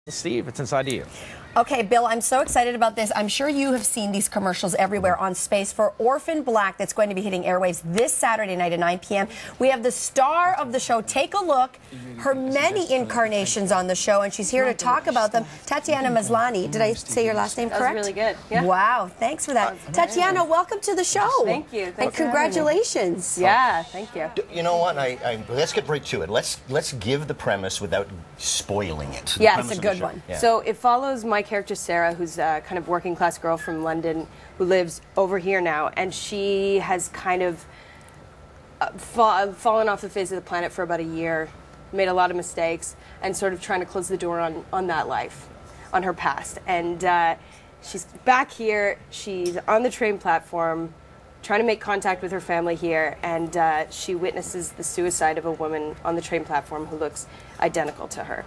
Steve, it's inside of you. Okay, Bill, I'm so excited about this. I'm sure you have seen these commercials everywhere on Space for Orphan Black that's going to be hitting airwaves this Saturday night at 9 p.m. We have the star of the show. Take a look. Her many incarnations on the show, and she's here to talk about them. Tatiana Maslany. Did I say your last name correct? That was really good. Yeah. Wow, thanks for that. Tatiana, welcome to the show. Thank you. And congratulations. Yeah, thank you. You know what? Let's get right to it. Let's give the premise without spoiling it. Yeah, it's a good one. Yeah. So it follows my character Sarah, who's a kind of working class girl from London who lives over here now, and she has kind of fallen off the face of the planet for about a year, made a lot of mistakes, and sort of trying to close the door on that life, on her past. And she's back here, she's on the train platform, trying to make contact with her family here, and she witnesses the suicide of a woman on the train platform who looks identical to her.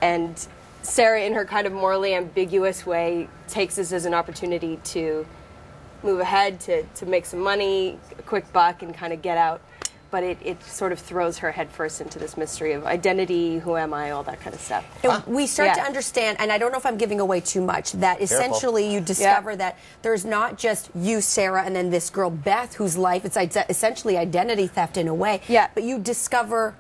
And Sarah, in her kind of morally ambiguous way, takes this as an opportunity to move ahead, to make some money, a quick buck, and kind of get out. But it sort of throws her headfirst into this mystery of identity, who am I, all that kind of stuff. We start to understand, and I don't know if I'm giving away too much, that essentially you discover that there's not just you, Sarah, and then this girl, Beth, whose life, it's essentially identity theft in a way. Yeah. But you discover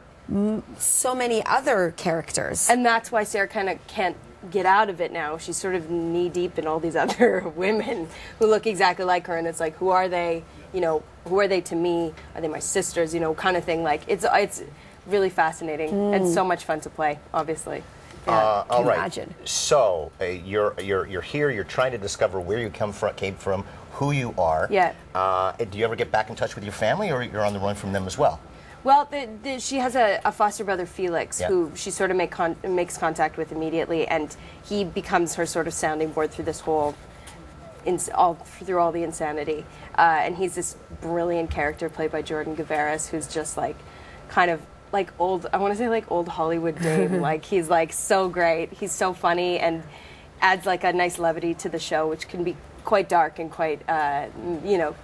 so many other characters. And that's why Sarah kind of can't get out of it now. She's sort of knee-deep in all these other women who look exactly like her, and it's like, who are they? You know, who are they to me? Are they my sisters? You know, kind of thing. Like, it's really fascinating and so much fun to play, obviously. Yeah. All right. Imagine. So you're here. You're trying to discover where you came from, who you are. Yeah. Do you ever get back in touch with your family, or you're on the run from them as well? Well, she has a foster brother, Felix, who she sort of makes contact with immediately, and he becomes her sort of sounding board through this whole, through all the insanity. And he's this brilliant character played by Jordan Gavaris, who's just like, kind of like old, I want to say like old Hollywood dame. Like, he's like so great. He's so funny and adds like a nice levity to the show, which can be quite dark and quite, you know,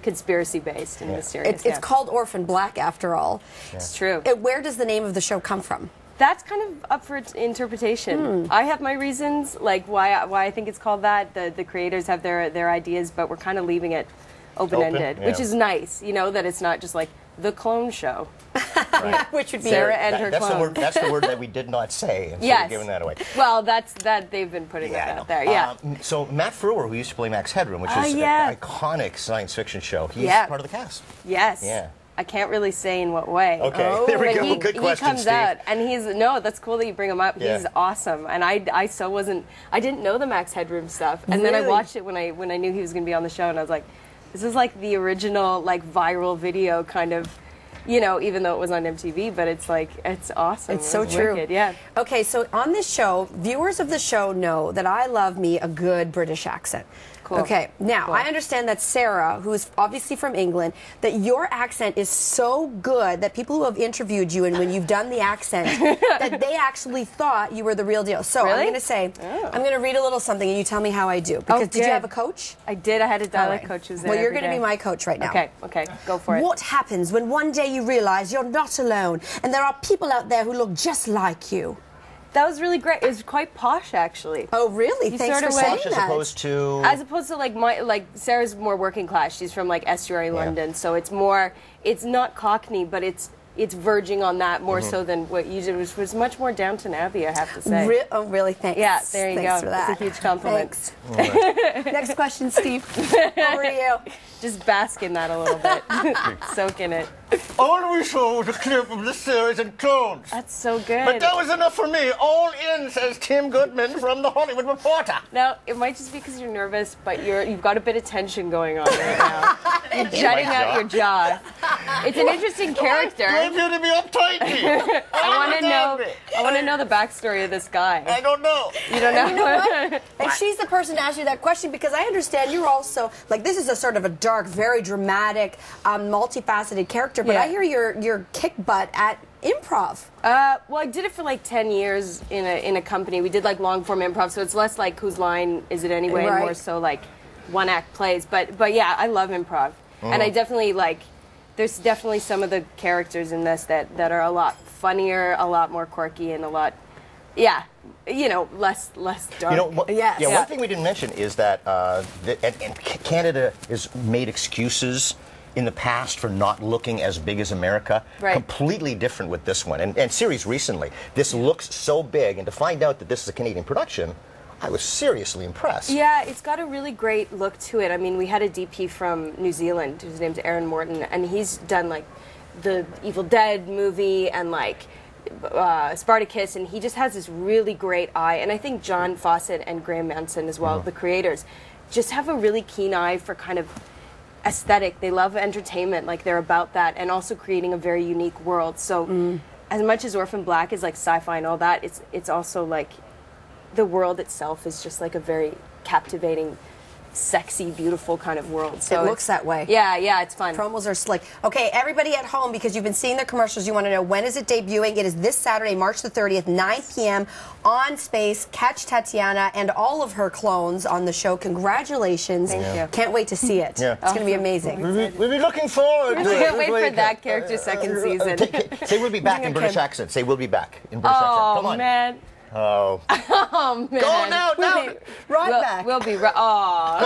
conspiracy-based and mysterious. It's called Orphan Black, after all. Yeah. It's true. Where does the name of the show come from? That's kind of up for interpretation. I have my reasons, like why I think it's called that. The creators have their ideas, but we're kind of leaving it open-ended, which is nice, you know, that it's not just like the clone show. Right. Which would be Sarah and her clone. That's the word that we did not say, and so we're giving that away. Well, that they've been putting it out there. Yeah. So Matt Frewer, who used to play Max Headroom, which is an iconic science fiction show, he's part of the cast. Yes. Yeah. I can't really say in what way. Okay. There we go. Good question, He comes Steve. out, and that's cool that you bring him up. Yeah. He's awesome, and I didn't know the Max Headroom stuff, and then I watched it when I knew he was going to be on the show, and I was like, this is like the original like viral video kind of. You know, even though it was on MTV, but it's like, it's awesome. It's so true. Wicked, yeah. Okay, so on this show, viewers of the show know that I love me a good British accent. Cool. Okay, now, I understand that Sarah, who is obviously from England, that your accent is so good that people who have interviewed you and when you've done the accent, that they actually thought you were the real deal. So I'm going to say, I'm going to read a little something and you tell me how I do. Because did you have a coach? I did. I had a dialect coach who was there. Well, you're going to be my coach right now. Okay, go for it. What happens when one day you realize you're not alone and there are people out there who look just like you? That was really great. It was quite posh, actually. Oh, really? Thanks for saying that. As opposed to like Sarah's more working class. She's from like estuary London, so it's more. It's not Cockney, but it's verging on that more so than what you did, which was much more Downton Abbey, I have to say. Oh, really? Thanks. Yeah, there you Thanks go. for that. That's a huge compliment. Thanks. Next question, Steve. Over to you. Just bask in that a little bit. Soak in it. All we saw was a clip of the series and clones. That's so good. But that was enough for me. All in, says Tim Goodman from The Hollywood Reporter. Now, it might just be because you're nervous, but you've got a bit of tension going on right now. You're jutting out your jaw. It's an interesting character. I want you to be uptight. I want to know the backstory of this guy. I don't know. You don't know? You know what? And she's the person to ask you that question because I understand you're also, like, this is a sort of a dark, very dramatic, multifaceted character, but I hear you're kick butt at improv. Well, I did it for like 10 years in a company. We did like long form improv, so it's less like whose line is it anyway, and more so like one act plays. But yeah, I love improv, and I definitely like. There's definitely some of the characters in this that are a lot funnier, a lot more quirky, and a lot yeah, you know, less dark. You know, Yes. yeah. Yeah. One thing we didn't mention is that, and Canada has made excuses in the past for not looking as big as America. Right. Completely different with this one. And series recently, this looks so big, and to find out that this is a Canadian production, I was seriously impressed. Yeah, it's got a really great look to it. I mean, we had a DP from New Zealand. His name's Aaron Morton, and he's done like the Evil Dead movie and like Spartacus, and he just has this really great eye. And I think John Fawcett and Graham Manson as well, the creators, just have a really keen eye for kind of aesthetic. They love entertainment, like they're about that, and also creating a very unique world. So as much as Orphan Black is like sci-fi and all that, it's also like the world itself is just like a very captivating, sexy, beautiful kind of world. So It looks that way. Yeah, it's fun. Promos are slick. Okay, everybody at home, because you've been seeing the commercials, you want to know when is it debuting. It is this Saturday, March the 30th, 9 p.m. on Space. Catch Tatiana and all of her clones on the show. Congratulations. Thank you. Can't wait to see it. Yeah. It's going to be amazing. We'll be looking forward to it. Can't wait for that character's second season. Say we'll be back in British accent. Say we'll be back in British accent. Come on. Man. Oh. Oh man. Go now. Right back. We'll be right. Oh.